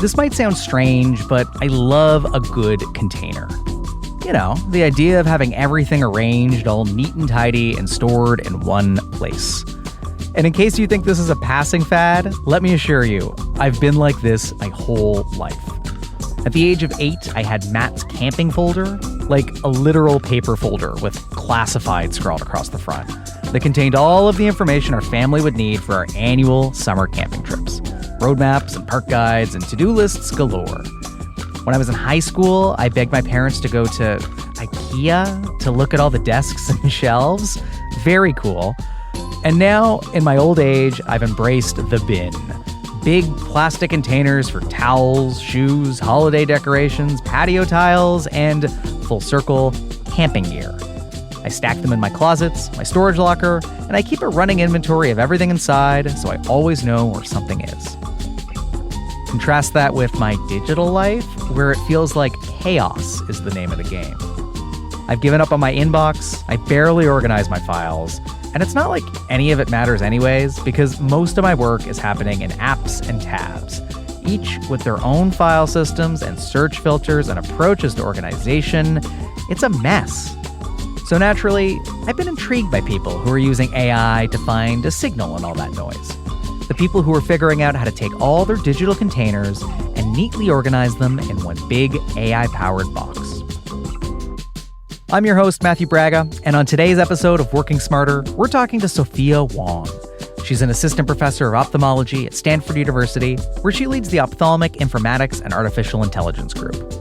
This might sound strange, but I love a good container. You know, the idea of having everything arranged all neat and tidy and stored in one place. And in case you think this is a passing fad, let me assure you, I've been like this my whole life. At the age of 8, I had Matt's camping folder, like a literal paper folder with classified scrawled across the front, that contained all of the information our family would need for our annual summer camping trips. Road maps and park guides and to-do lists galore. When I was in high school, I begged my parents to go to IKEA to look at all the desks and shelves. Very cool. And now, in my old age, I've embraced the bin. Big plastic containers for towels, shoes, holiday decorations, patio tiles, and, full circle, camping gear. I stack them in my closets, my storage locker, and I keep a running inventory of everything inside so I always know where something is. Contrast that with my digital life, where it feels like chaos is the name of the game. I've given up on my inbox, I barely organize my files, and it's not like any of it matters anyways, because most of my work is happening in apps and tabs, each with their own file systems and search filters and approaches to organization. It's a mess. So naturally, I've been intrigued by people who are using AI to find a signal in all that noise. The people who are figuring out how to take all their digital containers and neatly organize them in one big AI-powered box. I'm your host, Matthew Braga, and on today's episode of Working Smarter, we're talking to Sophia Wang. She's an assistant professor of ophthalmology at Stanford University, where she leads the ophthalmic, informatics, and artificial intelligence group.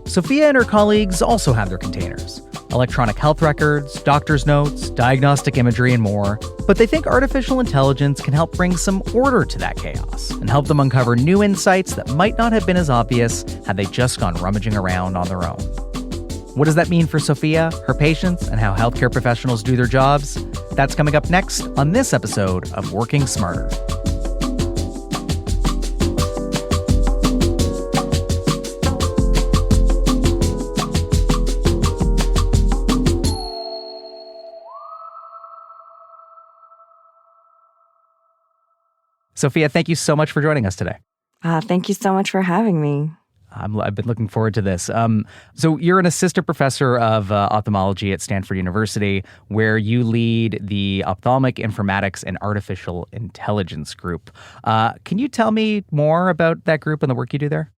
Sophia and her colleagues also have their containers: electronic health records, doctor's notes, diagnostic imagery, and more. But they think artificial intelligence can help bring some order to that chaos and help them uncover new insights that might not have been as obvious had they just gone rummaging around on their own. What does that mean for Sophia, her patients, and how healthcare professionals do their jobs? That's coming up next on this episode of Working Smarter. Sophia, thank you so much for joining us today. Thank you so much for having me. I've been looking forward to this. So you're an assistant professor of ophthalmology at Stanford University, where you lead the ophthalmic, informatics, and artificial intelligence group. Can you tell me more about that group and the work you do there?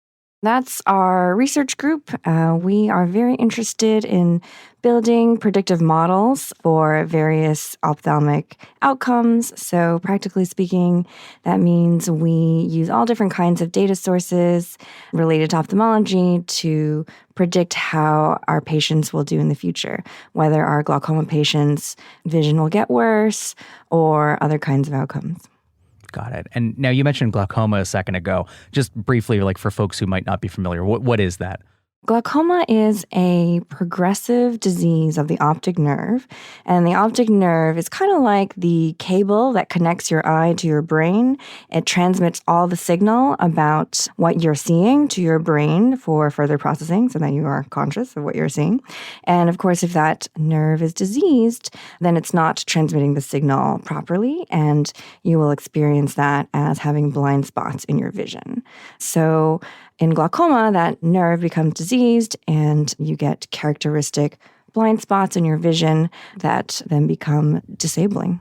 That's our research group. We are very interested in building predictive models for various ophthalmic outcomes. So practically speaking, that means we use all different kinds of data sources related to ophthalmology to predict how our patients will do in the future, whether our glaucoma patients' vision will get worse or other kinds of outcomes. Got it. And now you mentioned glaucoma a second ago. Just briefly, like for folks who might not be familiar, what is that? Glaucoma is a progressive disease of the optic nerve, and the optic nerve is kind of like the cable that connects your eye to your brain. It transmits all the signal about what you're seeing to your brain for further processing so that you are conscious of what you're seeing. And of course, if that nerve is diseased, then it's not transmitting the signal properly, and you will experience that as having blind spots in your vision. So in glaucoma, that nerve becomes diseased and you get characteristic blind spots in your vision that then become disabling.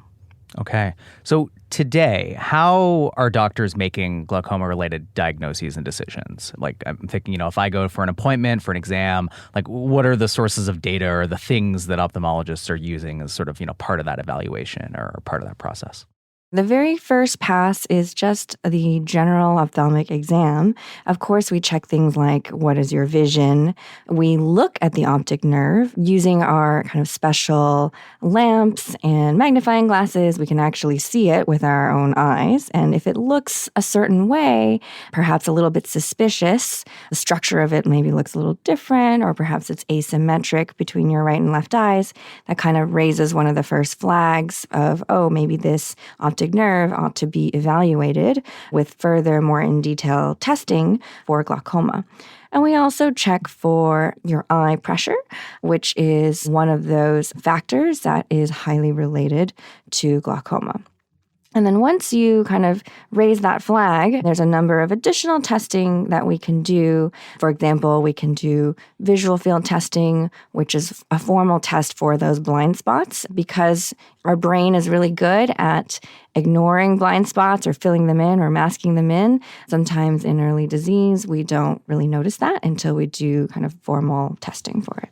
Okay. So today, how are doctors making glaucoma-related diagnoses and decisions? Like, I'm thinking, if I go for an appointment, for an exam, like, what are the sources of data or the things that ophthalmologists are using as sort of, part of that evaluation or part of that process? The very first pass is just the general ophthalmic exam. Of course, we check things like, what is your vision? We look at the optic nerve using our kind of special lamps and magnifying glasses. We can actually see it with our own eyes. And if it looks a certain way, perhaps a little bit suspicious, the structure of it maybe looks a little different, or perhaps it's asymmetric between your right and left eyes, that kind of raises one of the first flags of, maybe this optic nerve ought to be evaluated with further, more in detail testing for glaucoma. And we also check for your eye pressure, which is one of those factors that is highly related to glaucoma. And then once you kind of raise that flag, there's a number of additional testing that we can do. For example, we can do visual field testing, which is a formal test for those blind spots, because our brain is really good at ignoring blind spots or filling them in or masking them in. Sometimes in early disease, we don't really notice that until we do kind of formal testing for it.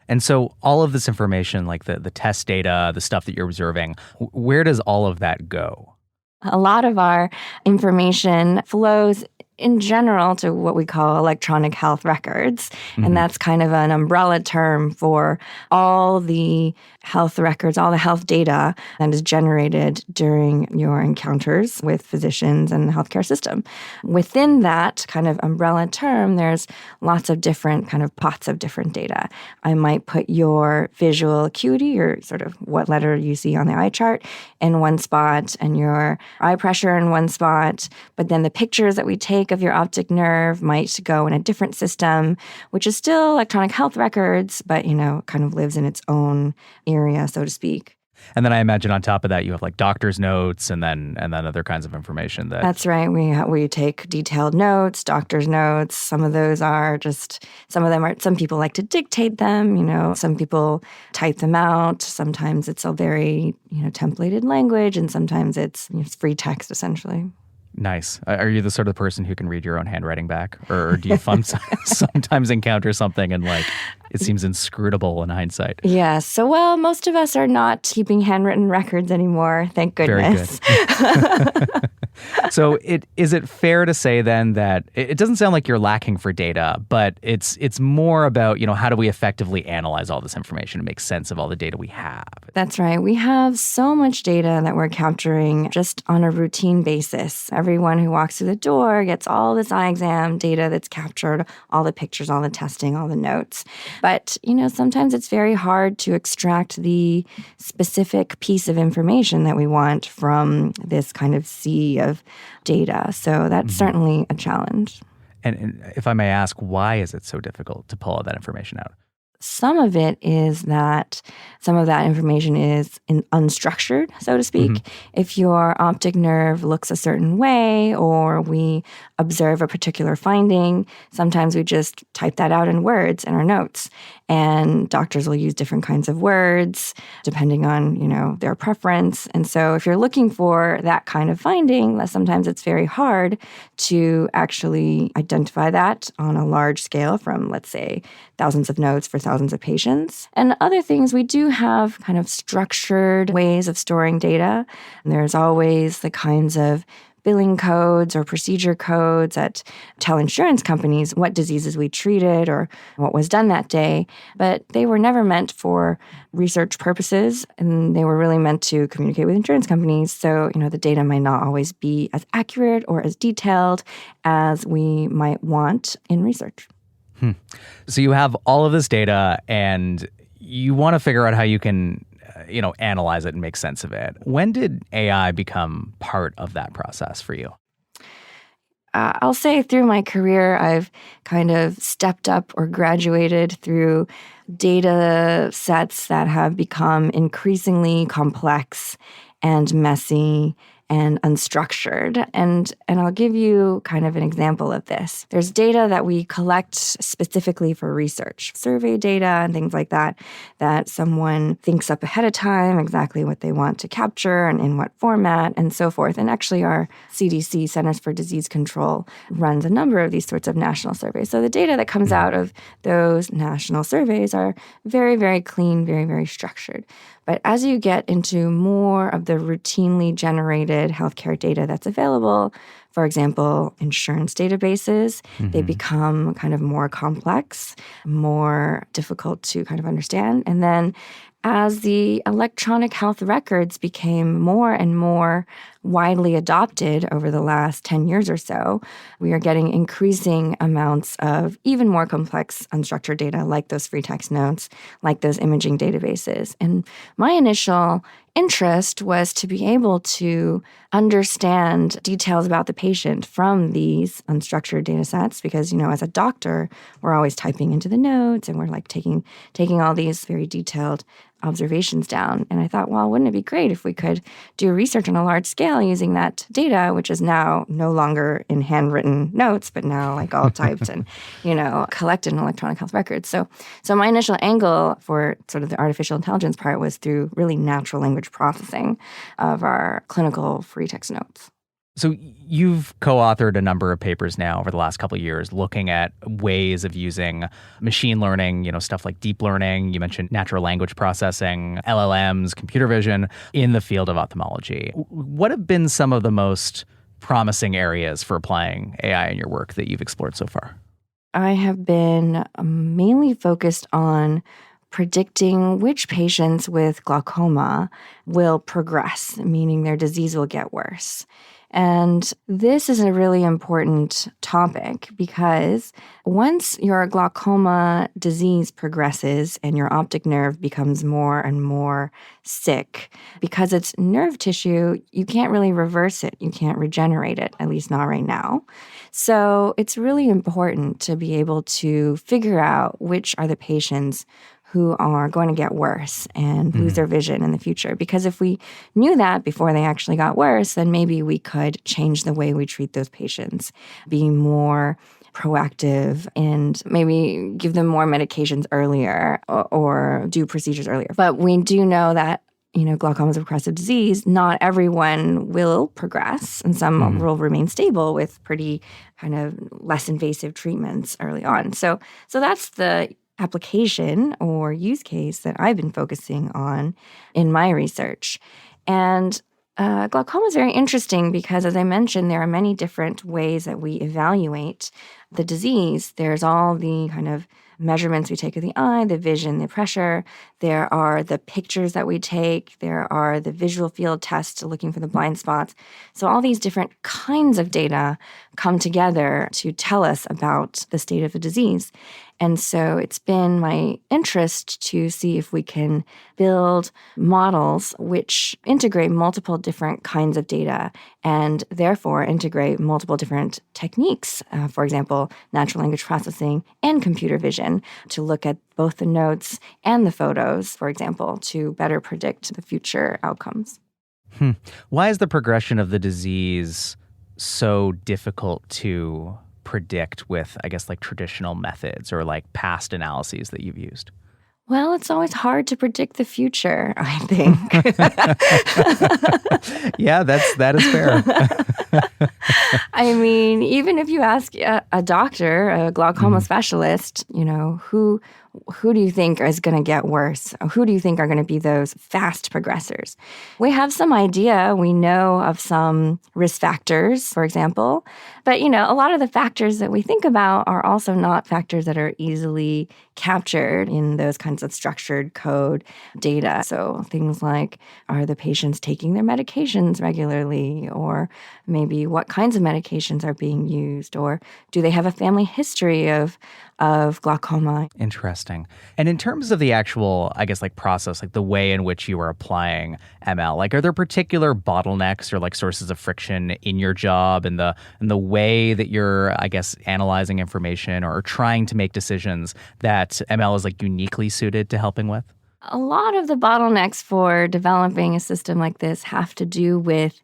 And so all of this information, like the test data, the stuff that you're observing, where does all of that go? A lot of our information flows in general to what we call electronic health records. And that's kind of an umbrella term for all the health records, all the health data that is generated during your encounters with physicians and the healthcare system. Within that kind of umbrella term, there's lots of different kind of pots of different data. I might put your visual acuity, or sort of what letter you see on the eye chart, in one spot, and your eye pressure in one spot. But then the pictures that we take of your optic nerve might go in a different system, which is still electronic health records, but, kind of lives in its own area, so to speak. And then I imagine on top of that, you have like doctor's notes and then other kinds of information. That's right. We take detailed notes, doctor's notes. Some of those are just, some people like to dictate them, some people type them out. Sometimes it's a very, templated language, and sometimes it's free text, essentially. Nice. Are you the sort of person who can read your own handwriting back? Or do you sometimes encounter something and it seems inscrutable in hindsight? Yes. So, most of us are not keeping handwritten records anymore, thank goodness. Very good. So is it fair to say then that it doesn't sound like you're lacking for data, but it's more about, how do we effectively analyze all this information and make sense of all the data we have? That's right. We have so much data that we're capturing just on a routine basis. Everyone who walks through the door gets all this eye exam data that's captured, all the pictures, all the testing, all the notes. But, sometimes it's very hard to extract the specific piece of information that we want from this kind of sea of data. So that's certainly a challenge. And if I may ask, why is it so difficult to pull all that information out? Some of it is that some of that information is unstructured, so to speak. If your optic nerve looks a certain way, or we observe a particular finding, sometimes we just type that out in words in our notes. And doctors will use different kinds of words depending on, their preference. And so if you're looking for that kind of finding, sometimes it's very hard to actually identify that on a large scale from, let's say, thousands of notes for thousands of patients. And other things, we do have kind of structured ways of storing data. And there's always the kinds of billing codes or procedure codes that tell insurance companies what diseases we treated or what was done that day. But they were never meant for research purposes, and they were really meant to communicate with insurance companies. So, the data might not always be as accurate or as detailed as we might want in research. So you have all of this data and you want to figure out how you can analyze it and make sense of it. When did AI become part of that process for you? I'll say through my career, I've kind of stepped up or graduated through data sets that have become increasingly complex and messy and unstructured. And I'll give you kind of an example of this. There's data that we collect specifically for research, survey data and things like that, that someone thinks up ahead of time exactly what they want to capture and in what format and so forth. And actually our CDC, Centers for Disease Control, runs a number of these sorts of national surveys. So the data that comes out of those national surveys are very, very clean, very, very structured. But as you get into more of the routinely generated healthcare data that's available, for example, insurance databases, they become kind of more complex, more difficult to kind of understand. And then as the electronic health records became more and more widely adopted over the last 10 years or so, we are getting increasing amounts of even more complex unstructured data like those free text notes, like those imaging databases. And my initial interest was to be able to understand details about the patient from these unstructured data sets because, as a doctor, we're always typing into the notes and we're like taking all these very detailed observations down. And I thought, well, wouldn't it be great if we could do research on a large scale using that data, which is now no longer in handwritten notes, but now like all typed and, collected in electronic health records. So my initial angle for sort of the artificial intelligence part was through really natural language processing of our clinical free text notes. So you've co-authored a number of papers now over the last couple of years looking at ways of using machine learning, stuff like deep learning. You mentioned natural language processing, LLMs, computer vision in the field of ophthalmology. What have been some of the most promising areas for applying AI in your work that you've explored so far? I have been mainly focused on predicting which patients with glaucoma will progress, meaning their disease will get worse. And this is a really important topic because once your glaucoma disease progresses and your optic nerve becomes more and more sick, because it's nerve tissue, you can't really reverse it. You can't regenerate it, at least not right now. So it's really important to be able to figure out which are the patients who are going to get worse and lose their vision in the future. Because if we knew that before they actually got worse, then maybe we could change the way we treat those patients, be more proactive, and maybe give them more medications earlier or do procedures earlier. But we do know that glaucoma is a progressive disease. Not everyone will progress, and some will remain stable with pretty kind of less invasive treatments early on. So that's the application or use case that I've been focusing on in my research. And glaucoma is very interesting because, as I mentioned, there are many different ways that we evaluate the disease. There's all the kind of measurements we take of the eye, the vision, the pressure. There are the pictures that we take. There are the visual field tests looking for the blind spots. So all these different kinds of data come together to tell us about the state of the disease. And so it's been my interest to see if we can build models which integrate multiple different kinds of data and therefore integrate multiple different techniques, for example, natural language processing and computer vision, to look at both the notes and the photos, for example, to better predict the future outcomes. Why is the progression of the disease so difficult to predict with, I guess, like traditional methods or like past analyses that you've used? Well, it's always hard to predict the future, I think. Yeah, that is fair. I mean, even if you ask a doctor, a glaucoma specialist, who do you think is going to get worse? Who do you think are going to be those fast progressors? We have some idea. We know of some risk factors, for example. But, a lot of the factors that we think about are also not factors that are easily captured in those kinds of structured code data. So things like, are the patients taking their medications regularly? Or maybe what kinds of medications are being used? Or do they have a family history of glaucoma? Interesting. And in terms of the actual, I guess, like process, like the way in which you are applying ML, like are there particular bottlenecks or like sources of friction in your job and the way that you're, I guess, analyzing information or trying to make decisions that ML is like uniquely suited to helping with? A lot of the bottlenecks for developing a system like this have to do with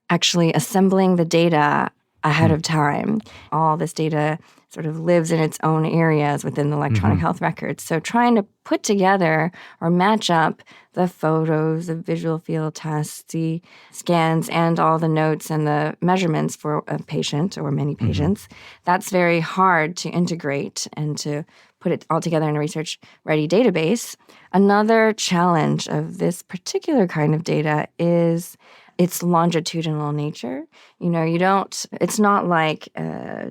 actually assembling the data ahead of time. All this data sort of lives in its own areas within the electronic health records. So trying to put together or match up the photos, the visual field tests, the scans, and all the notes and the measurements for a patient or many patients, that's very hard to integrate and to put it all together in a research-ready database. Another challenge of this particular kind of data is its longitudinal nature. It's not like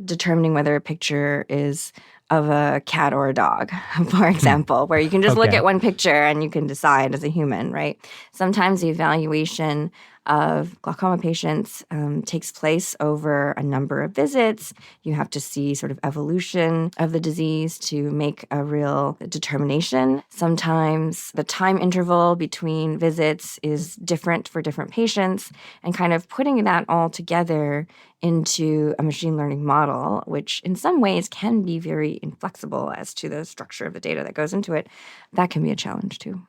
determining whether a picture is of a cat or a dog, for example, where you can just look at one picture and you can decide as a human, right? Sometimes the evaluation of glaucoma patients takes place over a number of visits. You have to see sort of evolution of the disease to make a real determination. Sometimes the time interval between visits is different for different patients, and kind of putting that all together into a machine learning model, which in some ways can be very inflexible as to the structure of the data that goes into it, that can be a challenge too.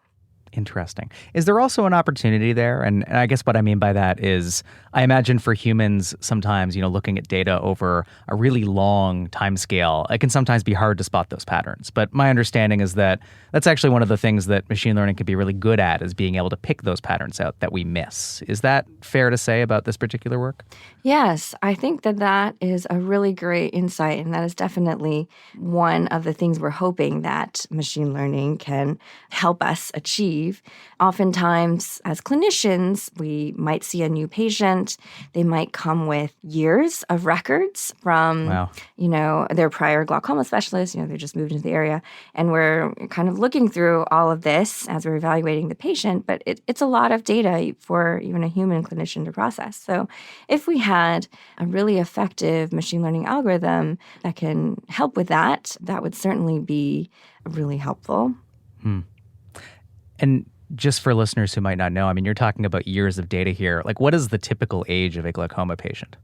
Interesting. Is there also an opportunity there? And I guess what I mean by that is I imagine for humans sometimes, looking at data over a really long time scale, it can sometimes be hard to spot those patterns. But my understanding is that that's actually one of the things that machine learning can be really good at, is being able to pick those patterns out that we miss. Is that fair to say about this particular work? Yes, I think that is a really great insight, and that is definitely one of the things we're hoping that machine learning can help us achieve. Oftentimes, as clinicians, we might see a new patient. They might come with years of records from, Wow. Their prior glaucoma specialist. They just moved into the area, and we're kind of looking through all of this as we're evaluating the patient, but it's a lot of data for even a human clinician to process. So if we had a really effective machine learning algorithm that can help with that, that would certainly be really helpful. And just for listeners who might not know, you're talking about years of data here. Like, what is the typical age of a glaucoma patient?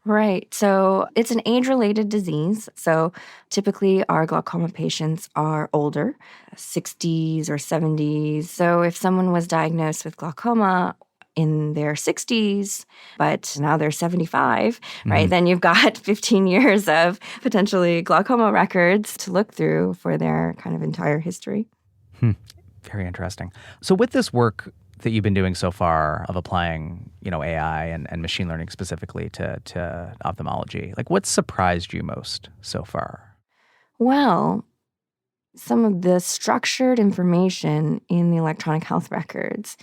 Right. So it's an age-related disease. So typically our glaucoma patients are older, 60s or 70s. So if someone was diagnosed with glaucoma in their 60s, but now they're 75, right? Then you've got 15 years of potentially glaucoma records to look through for their kind of entire history. Very interesting. So with this work that you've been doing so far of applying, AI and machine learning specifically to ophthalmology, like what surprised you most so far? Well, some of the structured information in the electronic health records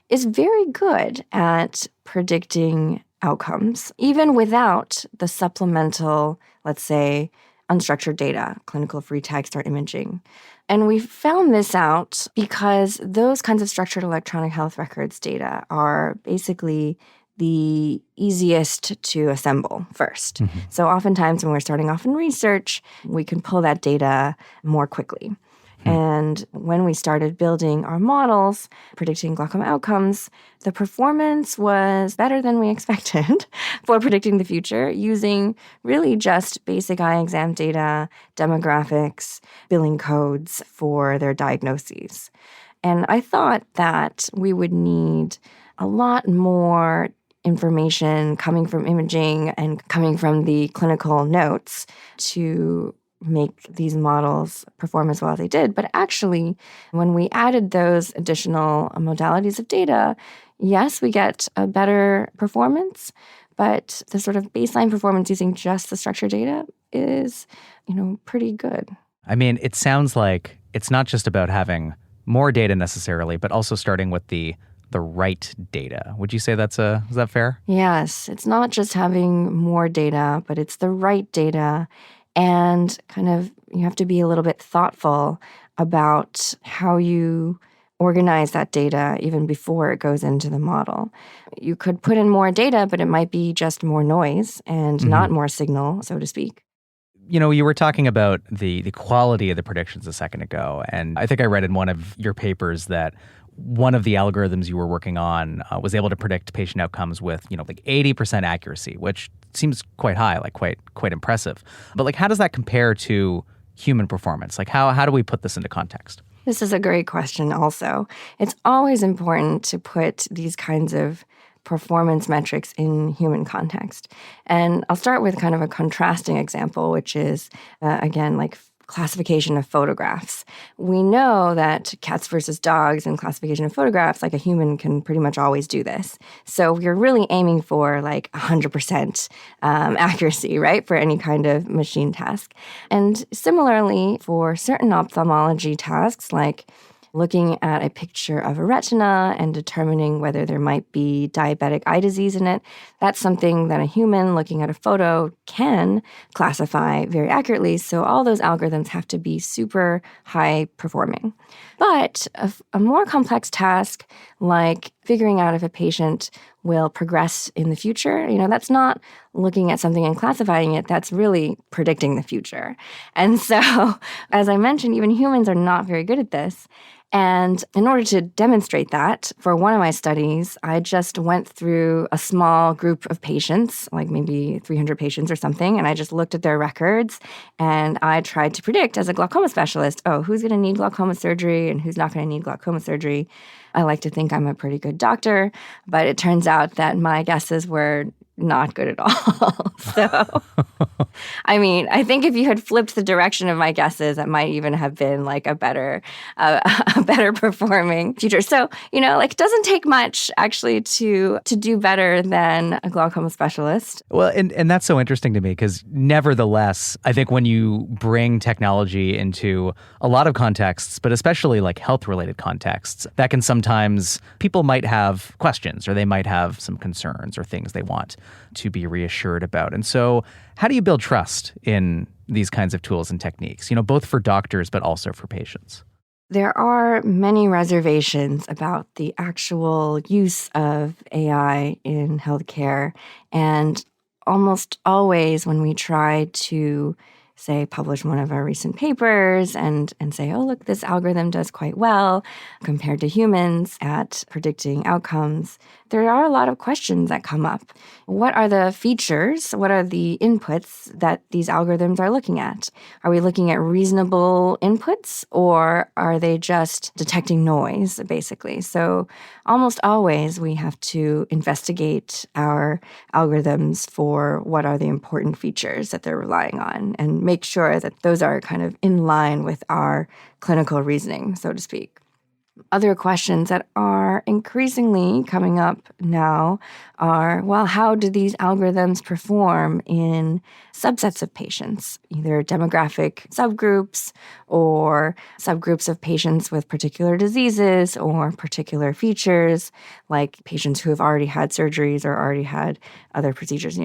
is very good at predicting outcomes, even without the supplemental, let's say, unstructured data, clinical free text or imaging. And we found this out because those kinds of structured electronic health records data are basically the easiest to assemble first. So oftentimes when we're starting off in research, we can pull that data more quickly. And when we started building our models, predicting glaucoma outcomes, the performance was better than we expected for predicting the future using really just basic eye exam data, demographics, billing codes for their diagnoses. And I thought that we would need a lot more information coming from imaging and coming from the clinical notes to make these models perform as well as they did. But actually, when we added those additional modalities of data, yes, we get a better performance, but the sort of baseline performance using just the structured data is, pretty good. It sounds like it's not just about having more data necessarily, but also starting with the right data. Would you say is that fair? Yes, it's not just having more data, but it's the right data. And kind of you have to be a little bit thoughtful about how you organize that data even before it goes into the model. You could put in more data, but it might be just more noise and not more signal, so to speak. You were talking about the quality of the predictions a second ago, and I think I read in one of your papers that one of the algorithms you were working on was able to predict patient outcomes with, like 80% accuracy, which seems quite high, like quite impressive. But like, how does that compare to human performance? Like, how do we put this into context? This is a great question also. It's always important to put these kinds of performance metrics in human context. And I'll start with kind of a contrasting example, which is, again, like classification of photographs. We know that cats versus dogs and classification of photographs, like a human can pretty much always do this. So we're really aiming for like 100% accuracy, right, for any kind of machine task. And similarly, for certain ophthalmology tasks, like looking at a picture of a retina and determining whether there might be diabetic eye disease in it, that's something that a human looking at a photo can classify very accurately. So all those algorithms have to be super high performing. But a more complex task like figuring out if a patient will progress in the future. That's not looking at something and classifying it. That's really predicting the future. And so, as I mentioned, even humans are not very good at this. And in order to demonstrate that, for one of my studies, I just went through a small group of patients, like maybe 300 patients or something, and I just looked at their records and I tried to predict as a glaucoma specialist, who's going to need glaucoma surgery and who's not going to need glaucoma surgery. I like to think I'm a pretty good doctor, but it turns out that my guesses were not good at all. So, I think if you had flipped the direction of my guesses, that might even have been like a better performing future. So, it doesn't take much actually to do better than a glaucoma specialist. Well, and that's so interesting to me because nevertheless, I think when you bring technology into a lot of contexts, but especially like health-related contexts, that can sometimes, people might have questions or they might have some concerns or things they want to be reassured about. And so how do you build trust in these kinds of tools and techniques, both for doctors, but also for patients? There are many reservations about the actual use of AI in healthcare. And almost always when we try to, say, publish one of our recent papers and say, oh, look, this algorithm does quite well compared to humans at predicting outcomes, there are a lot of questions that come up. What are the features? What are the inputs that these algorithms are looking at? Are we looking at reasonable inputs or are they just detecting noise, basically? So almost always we have to investigate our algorithms for what are the important features that they're relying on and make sure that those are kind of in line with our clinical reasoning, so to speak. Other questions that are increasingly coming up now are, well, how do these algorithms perform in subsets of patients, either demographic subgroups or subgroups of patients with particular diseases or particular features, like patients who have already had surgeries or already had other procedures,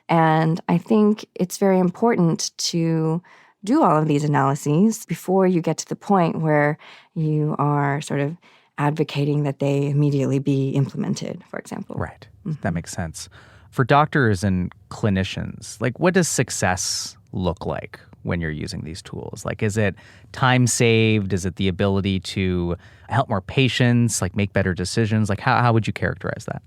And I think it's very important to do all of these analyses before you get to the point where you are sort of advocating that they immediately be implemented, for example. Right. Mm-hmm. That makes sense. For doctors and clinicians, what does success look like when you're using these tools? Is it time saved? Is it the ability to help more patients, make better decisions? How would you characterize that?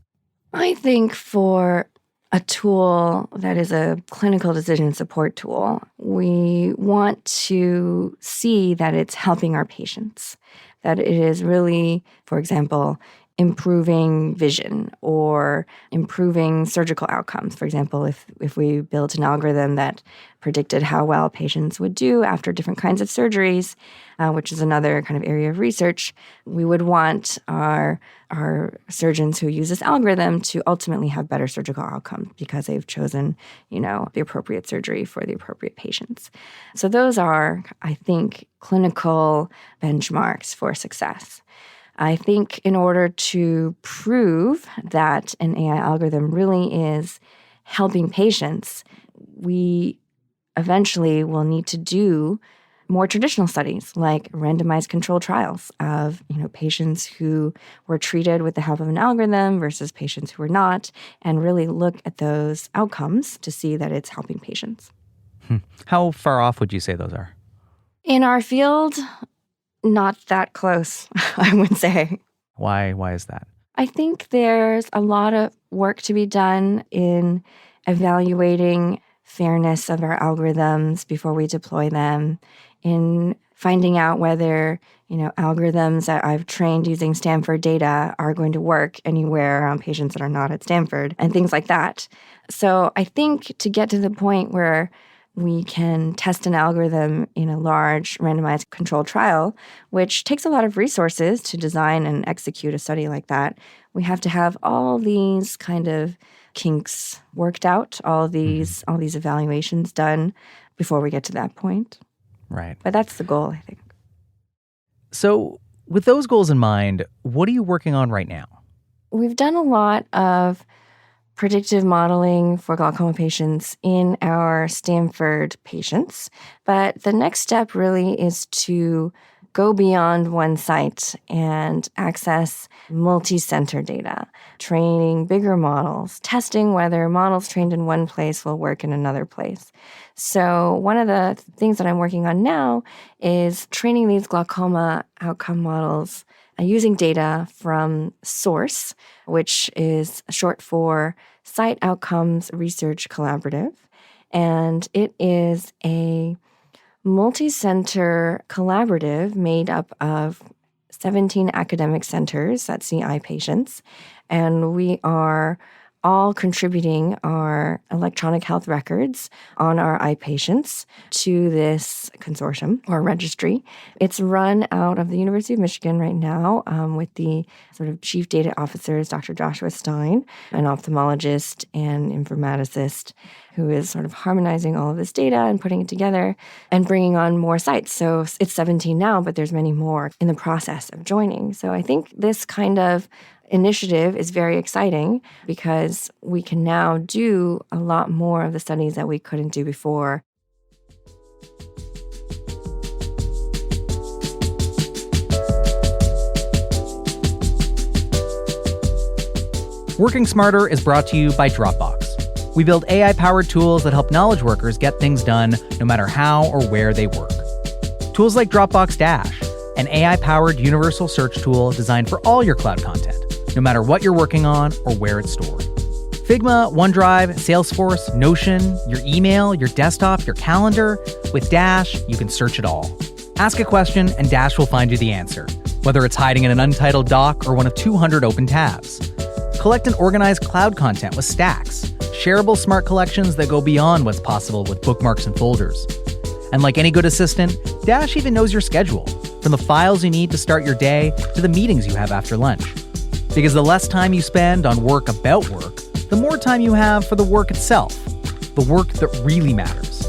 I think for a tool that is a clinical decision support tool, we want to see that it's helping our patients, that it is really, for example, improving vision or improving surgical outcomes. For example, if we built an algorithm that predicted how well patients would do after different kinds of surgeries, which is another kind of area of research, we would want our surgeons who use this algorithm to ultimately have better surgical outcomes because they've chosen, the appropriate surgery for the appropriate patients. So those are, I think, clinical benchmarks for success. I think in order to prove that an AI algorithm really is helping patients, we eventually will need to do more traditional studies like randomized controlled trials of patients who were treated with the help of an algorithm versus patients who were not, and really look at those outcomes to see that it's helping patients. How far off would you say those are? In our field, not that close, I would say. Why is that? I think there's a lot of work to be done in evaluating fairness of our algorithms before we deploy them, in finding out whether, algorithms that I've trained using Stanford data are going to work anywhere on patients that are not at Stanford and things like that. So I think to get to the point where we can test an algorithm in a large randomized controlled trial, which takes a lot of resources to design and execute a study like that, we have to have all these kind of kinks worked out, all these evaluations done before we get to that point. Right. But that's the goal, I think. So with those goals in mind, what are you working on right now? We've done a lot of predictive modeling for glaucoma patients in our Stanford patients. But the next step really is to go beyond one site and access multi-center data, training bigger models, testing whether models trained in one place will work in another place. So one of the things that I'm working on now is training these glaucoma outcome models using data from SOURCE, which is short for Site Outcomes Research Collaborative. And it is a multi-center collaborative made up of 17 academic centers that see eye patients. And we are all contributing our electronic health records on our eye patients to this consortium or registry. It's run out of the University of Michigan right now with the sort of chief data officers, Dr. Joshua Stein, an ophthalmologist and informaticist who is sort of harmonizing all of this data and putting it together and bringing on more sites. So it's 17 now, but there's many more in the process of joining. So I think this kind of initiative is very exciting because we can now do a lot more of the studies that we couldn't do before. Working Smarter is brought to you by Dropbox. We build AI-powered tools that help knowledge workers get things done no matter how or where they work. Tools like Dropbox Dash, an AI-powered universal search tool designed for all your cloud content, no matter what you're working on or where it's stored. Figma, OneDrive, Salesforce, Notion, your email, your desktop, your calendar. With Dash, you can search it all. Ask a question and Dash will find you the answer, whether it's hiding in an untitled doc or one of 200 open tabs. Collect and organize cloud content with Stacks, shareable smart collections that go beyond what's possible with bookmarks and folders. And like any good assistant, Dash even knows your schedule, from the files you need to start your day to the meetings you have after lunch. Because the less time you spend on work about work, the more time you have for the work itself, the work that really matters.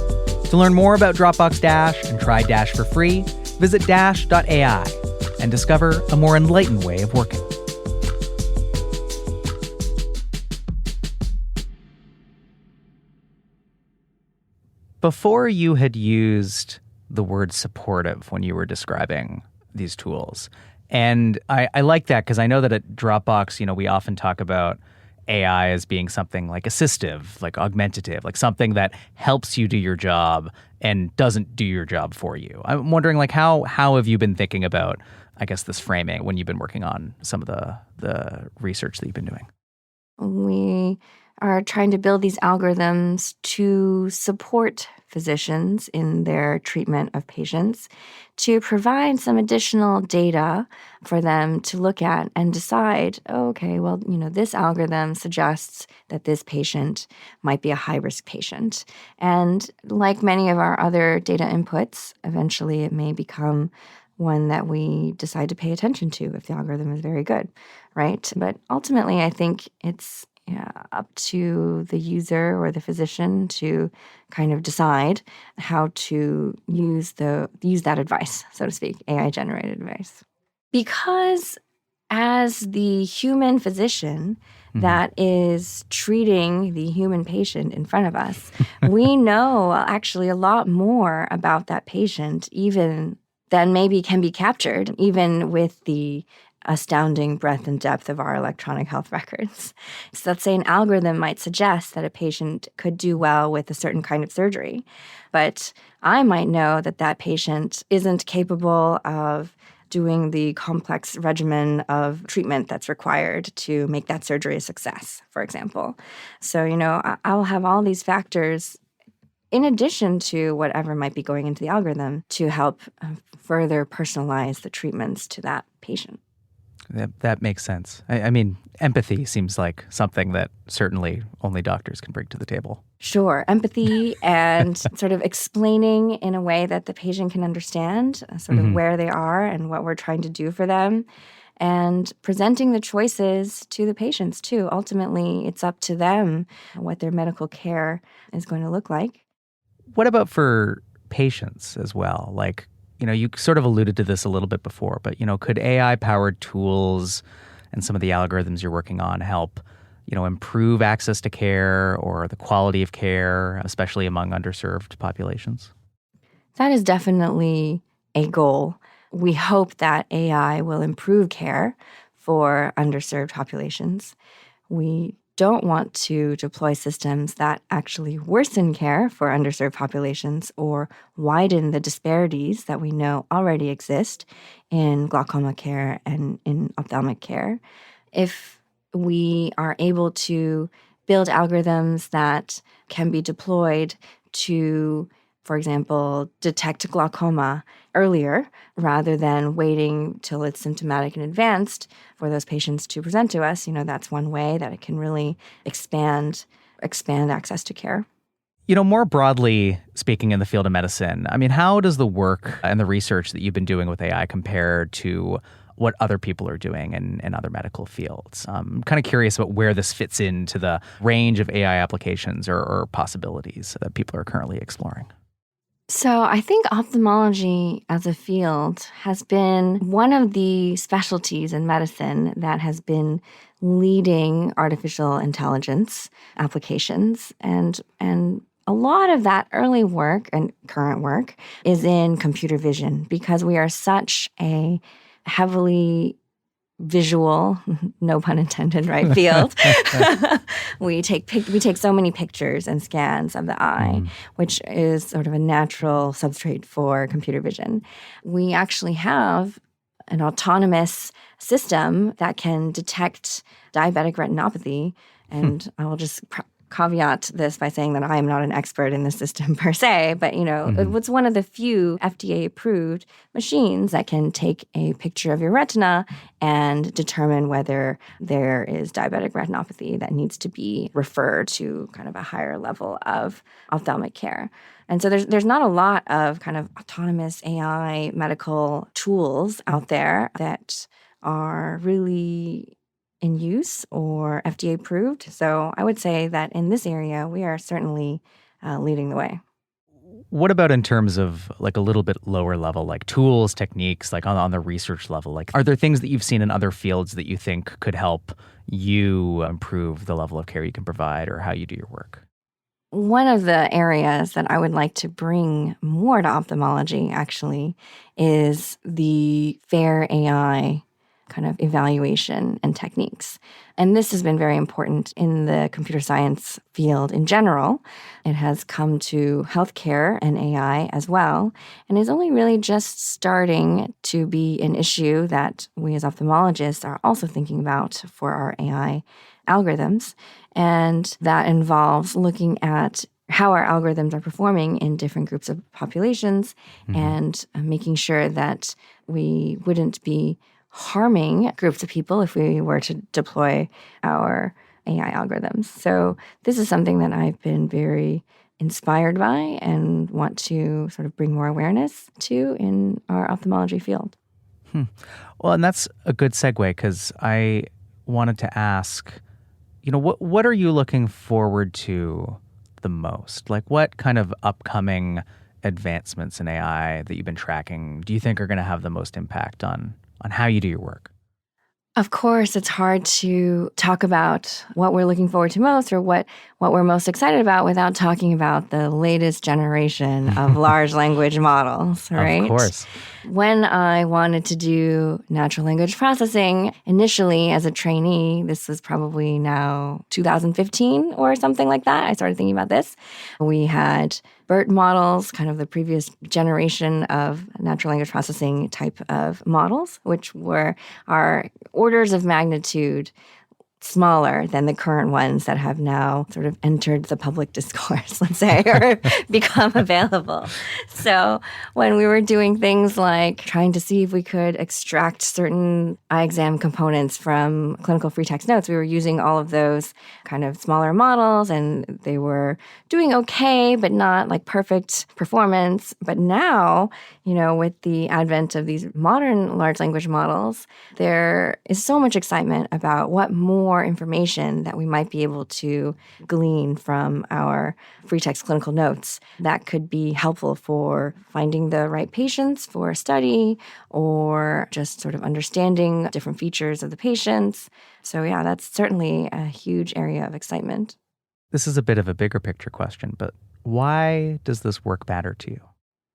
To learn more about Dropbox Dash and try Dash for free, visit dash.ai and discover a more enlightened way of working. Before you had used the word supportive when you were describing these tools. And I like that because I know that at Dropbox, we often talk about AI as being something like assistive, like augmentative, like something that helps you do your job and doesn't do your job for you. I'm wondering, like, how have you been thinking about, I guess, this framing when you've been working on some of the research that you've been doing? We are trying to build these algorithms to support physicians in their treatment of patients, to provide some additional data for them to look at and decide, this algorithm suggests that this patient might be a high-risk patient. And like many of our other data inputs, eventually it may become one that we decide to pay attention to if the algorithm is very good, right? But ultimately, I think it's up to the user or the physician to kind of decide how to use that advice, so to speak, AI-generated advice. Because as the human physician that is treating the human patient in front of us, we know actually a lot more about that patient even than maybe can be captured, even with the astounding breadth and depth of our electronic health records. So let's say an algorithm might suggest that a patient could do well with a certain kind of surgery, but I might know that that patient isn't capable of doing the complex regimen of treatment that's required to make that surgery a success, for example. So, I'll have all these factors in addition to whatever might be going into the algorithm to help further personalize the treatments to that patient. That makes sense. I mean, empathy seems like something that certainly only doctors can bring to the table. Sure. Empathy and sort of explaining in a way that the patient can understand sort of where they are and what we're trying to do for them, and presenting the choices to the patients too. Ultimately, it's up to them what their medical care is going to look like. What about for patients as well? Like, you sort of alluded to this a little bit before, but, could AI-powered tools and some of the algorithms you're working on help, improve access to care or the quality of care, especially among underserved populations? That is definitely a goal. we hope that AI will improve care for underserved populations. We don't want to deploy systems that actually worsen care for underserved populations or widen the disparities that we know already exist in glaucoma care and in ophthalmic care. If we are able to build algorithms that can be deployed to, for example, detect glaucoma earlier rather than waiting till it's symptomatic and advanced for those patients to present to us, that's one way that it can really expand access to care. More broadly speaking in the field of medicine, how does the work and the research that you've been doing with AI compare to what other people are doing in other medical fields? I'm kind of curious about where this fits into the range of AI applications or possibilities that people are currently exploring. So I think ophthalmology as a field has been one of the specialties in medicine that has been leading artificial intelligence applications. And a lot of that early work and current work is in computer vision because we are such a heavily visual, no pun intended, right, field. We take so many pictures and scans of the eye, which is sort of a natural substrate for computer vision. We actually have an autonomous system that can detect diabetic retinopathy, and I will just caveat this by saying that I am not an expert in the system per se, but it's one of the few FDA-approved machines that can take a picture of your retina and determine whether there is diabetic retinopathy that needs to be referred to kind of a higher level of ophthalmic care. And so there's not a lot of kind of autonomous AI medical tools out there that are really in use or FDA approved. So I would say that in this area, we are certainly leading the way. What about in terms of like a little bit lower level, like tools, techniques, like on the research level? Like, are there things that you've seen in other fields that you think could help you improve the level of care you can provide or how you do your work? One of the areas that I would like to bring more to ophthalmology actually is the fair AI kind of evaluation and techniques. And this has been very important in the computer science field in general. It has come to healthcare and AI as well, and is only really just starting to be an issue that we as ophthalmologists are also thinking about for our AI algorithms. And that involves looking at how our algorithms are performing in different groups of populations and making sure that we wouldn't be harming groups of people if we were to deploy our AI algorithms. So this is something that I've been very inspired by and want to sort of bring more awareness to in our ophthalmology field. Well, and that's a good segue because I wanted to ask, what are you looking forward to the most? Like what kind of upcoming advancements in AI that you've been tracking do you think are going to have the most impact on how you do your work? Of course, it's hard to talk about what we're looking forward to most or what we're most excited about without talking about the latest generation of large language models, right? Of course. When I wanted to do natural language processing initially as a trainee, this was probably now 2015 or something like that, I started thinking about this. We had BERT models, kind of the previous generation of natural language processing type of models, which are orders of magnitude smaller than the current ones that have now sort of entered the public discourse, let's say, or become available. So when we were doing things like trying to see if we could extract certain eye exam components from clinical free text notes, we were using all of those kind of smaller models, and they were doing okay, but not like perfect performance. But now, with the advent of these modern large language models, there is so much excitement about what more information that we might be able to glean from our free text clinical notes that could be helpful for finding the right patients for a study or just sort of understanding different features of the patients. So yeah, that's certainly a huge area of excitement. This is a bit of a bigger picture question, but why does this work matter to you?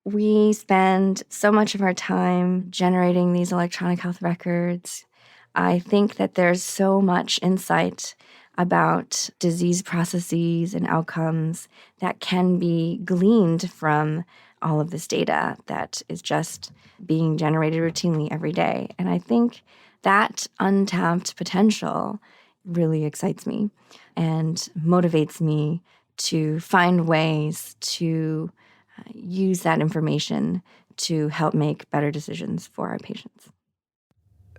We spend so much of our time generating these electronic health records. I think that there's so much insight about disease processes and outcomes that can be gleaned from all of this data that is just being generated routinely every day. And I think that untapped potential really excites me and motivates me to find ways to use that information to help make better decisions for our patients.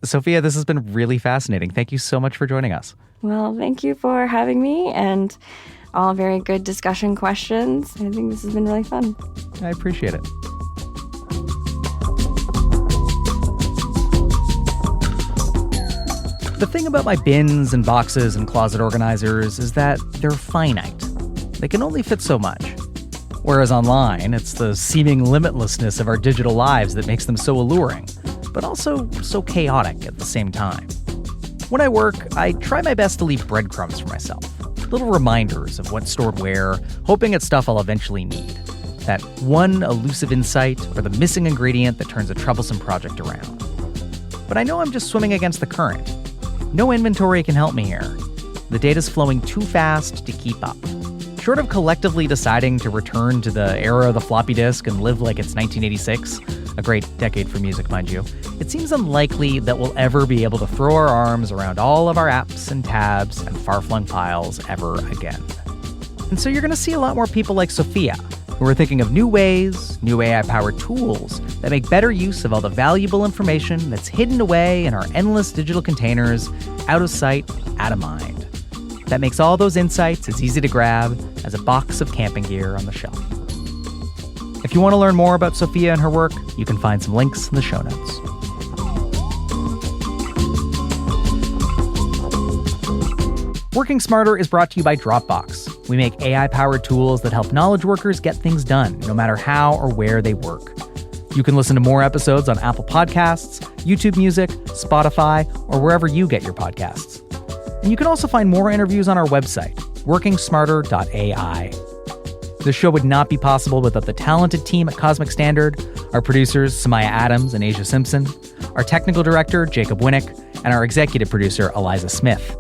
Sophia, this has been really fascinating. Thank you so much for joining us. Well, thank you for having me, and all very good discussion questions. I think this has been really fun. I appreciate it. The thing about my bins and boxes and closet organizers is that they're finite. They can only fit so much. Whereas online, it's the seeming limitlessness of our digital lives that makes them so alluring, but also so chaotic at the same time. When I work, I try my best to leave breadcrumbs for myself, little reminders of what's stored where, hoping it's stuff I'll eventually need. That one elusive insight or the missing ingredient that turns a troublesome project around. But I know I'm just swimming against the current. No inventory can help me here. The data's flowing too fast to keep up. Short of collectively deciding to return to the era of the floppy disk and live like it's 1986, a great decade for music, mind you, it seems unlikely that we'll ever be able to throw our arms around all of our apps and tabs and far-flung files ever again. And so you're going to see a lot more people like Sophia, who are thinking of new ways, new AI-powered tools that make better use of all the valuable information that's hidden away in our endless digital containers, out of sight, out of mind. That makes all those insights as easy to grab as a box of camping gear on the shelf. If you want to learn more about Sophia and her work, you can find some links in the show notes. Working Smarter is brought to you by Dropbox. We make AI-powered tools that help knowledge workers get things done, no matter how or where they work. You can listen to more episodes on Apple Podcasts, YouTube Music, Spotify, or wherever you get your podcasts. And you can also find more interviews on our website, workingsmarter.ai. The show would not be possible without the talented team at Cosmic Standard, our producers, Samaya Adams and Asia Simpson, our technical director, Jacob Winnick, and our executive producer, Eliza Smith.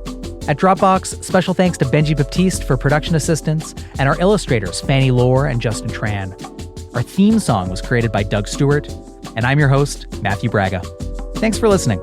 At Dropbox, special thanks to Benji Baptiste for production assistance, and our illustrators, Fanny Lohr and Justin Tran. Our theme song was created by Doug Stewart, and I'm your host, Matthew Braga. Thanks for listening.